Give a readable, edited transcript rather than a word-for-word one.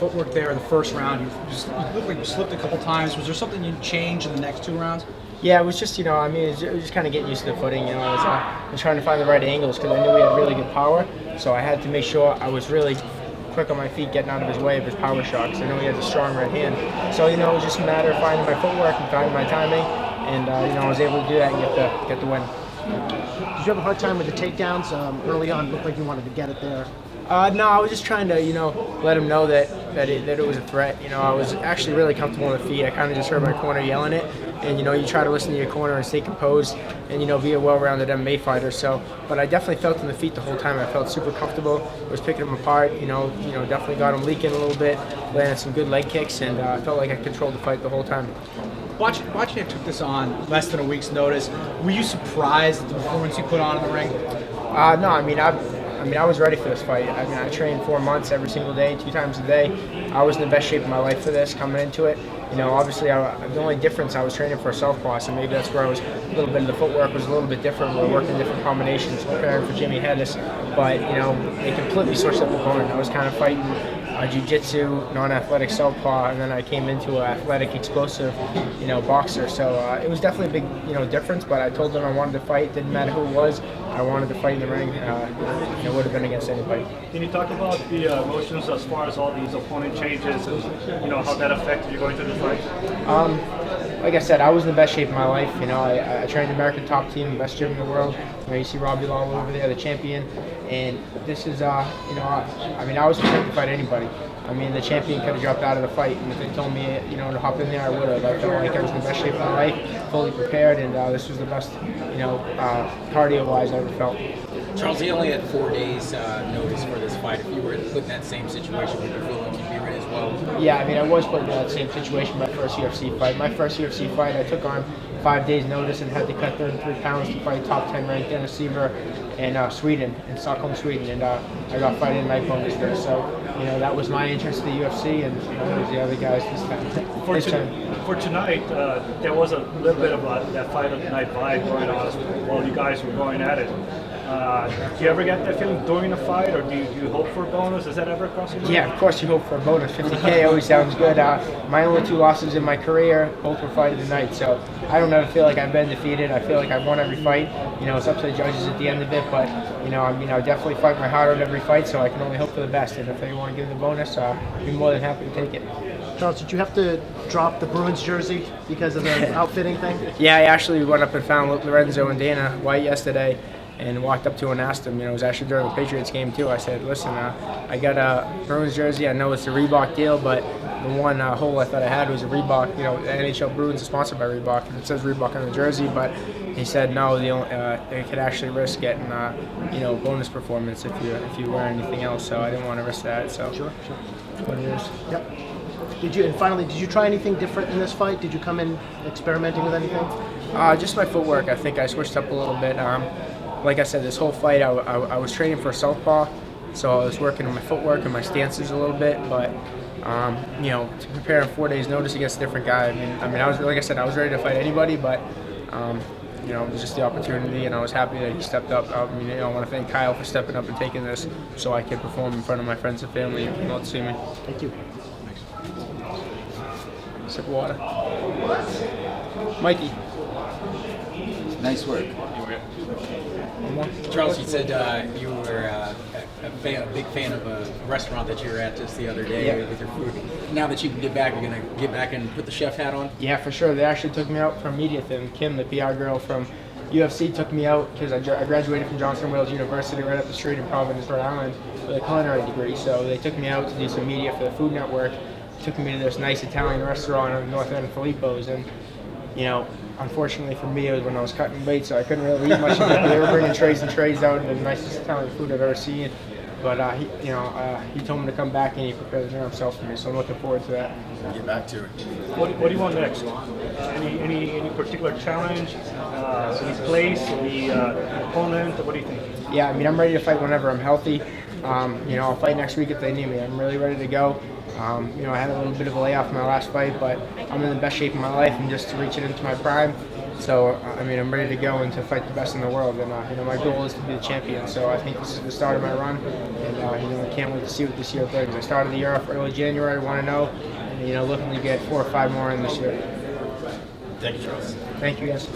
footwork there in the first round. You looked like you slipped a couple times. Was there something you changed in the next 2 rounds? Yeah, it was just, it was just kind of getting used to the footing. I was trying to find the right angles because I knew he had really good power. So I had to make sure I was really quick on my feet, getting out of his way of his power shot, because I know he has a strong right hand. So, it was just a matter of finding my footwork and finding my timing. And, I was able to do that and get the win. Did you have a hard time with the takedowns early on? It looked like you wanted to get it there. No, I was just trying to, let him know that it was a threat. I was actually really comfortable on the feet. I kind of just heard my corner yelling it. And, you try to listen to your corner and stay composed and, be a well-rounded MMA fighter. So, but I definitely felt in the feet the whole time. I felt super comfortable. I was picking them apart, definitely got him leaking a little bit, landed some good leg kicks, and I felt like I controlled the fight the whole time. Bochniak took this on less than a week's notice. Were you surprised at the performance you put on in the ring? No, I was ready for this fight. I trained 4 months every single day, 2 times a day. I was in the best shape of my life for this, coming into it. Obviously, the only difference, I was training for a southpaw, so maybe that's where I was a little bit of the footwork was a little bit different. We were working different combinations, preparing for Jimmy Hedges. But, they completely switched up the opponent. I was kind of fighting jiu-jitsu, non-athletic southpaw, and then I came into an athletic, explosive, boxer. So it was definitely a big, difference. But I told them I wanted to fight. Didn't matter who it was. I wanted to fight in the ring. It would have been against anybody. Can you talk about the emotions as far as all these opponent changes and how that affected you going through the fight? Like I said, I was in the best shape of my life. I trained the American top team, the best gym in the world. You see Robbie Lawler over there, the champion. And this is, I was prepared to fight anybody. The champion could have dropped out of the fight, and if they told me, to hop in there, I would have. I felt like I was in the best shape of my life, fully prepared, and this was the best, cardio-wise I ever felt. Charles, you only had 4 days notice for this fight. If you were put in that same situation, would you feel like you'd be ready as well? Yeah, I was put in that same situation my first UFC fight. My first UFC fight, I took on 5 days notice and had to cut 33 pounds to fight top 10 ranked Dennis Siever in Sweden, in Stockholm, Sweden, and I got fighting night bonus there. So, that was my interest in the UFC, and that was the other guys this time. For tonight, there was a little bit of that fight of the night vibe going on while you guys were going at it. Do you ever get that feeling during a fight, or do you hope for a bonus? Does that ever cross your mind? Yeah, of course you hope for a bonus. 50K always sounds good. My only 2 losses in my career, both were fight of the night, so I don't ever feel like I've been defeated. I feel like I've won every fight. It's up to the judges at the end of it, but I definitely fight my heart out every fight, so I can only hope for the best. And if they want to give the bonus, I'd be more than happy to take it. Charles, did you have to drop the Bruins jersey because of the outfitting thing? Yeah, I actually went up and found Lorenzo and Dana White yesterday and walked up to him and asked him. It was actually during the Patriots game too. I said, listen, I got a Bruins jersey. I know it's a Reebok deal, but the one hole I thought I had was a Reebok. The NHL Bruins is sponsored by Reebok, and it says Reebok on the jersey. But he said no, they could actually risk getting bonus performance if you wear anything else. So I didn't want to risk that. So Sure. what it is. Yep. Did you try anything different in this fight? Did you come in experimenting with anything? Just my footwork. I think I switched up a little bit. Like I said, this whole fight, I was training for a southpaw, so I was working on my footwork and my stances a little bit. But to prepare in 4 days' notice against a different guy, I was ready to fight anybody, but it was just the opportunity, and I was happy that he stepped up. I want to thank Kyle for stepping up and taking this, so I could perform in front of my friends and family and came out to see me. Thank you. Sip of water. Mikey. Nice work. Charles, you said you were a big fan of a restaurant that you were at just the other day with your food. Now that you can get back, you're going to get back and put the chef hat on? Yeah, for sure. They actually took me out from media thing. Kim, the PR girl from UFC, took me out because I graduated from Johnson Wales University right up the street in Providence, Rhode Island with a culinary degree. So they took me out to do some media for the Food Network. Took me to this nice Italian restaurant on the north end of Filippo's, and unfortunately for me, it was when I was cutting weight, so I couldn't really eat much of it. They were bringing trays and trays out, and the nicest Italian food I've ever seen. But he told me to come back, and he prepared dinner himself for me, so I'm looking forward to that. Get back to it. What do you want next? Any particular challenge? Any place? Any opponent? What do you think? Yeah, I'm ready to fight whenever I'm healthy. I'll fight next week if they need me. I'm really ready to go. I had a little bit of a layoff in my last fight, but I'm in the best shape of my life, and just to reach it into my prime, So I mean, I'm ready to go and to fight the best in the world. And you know, my goal is to be the champion. So I think this is the start of my run, and you know, I can't wait to see what this year brings. I started the year off early January, 1-0, and you know, looking to get 4 or 5 more in this year. Thank you, Charles. Thank you, guys.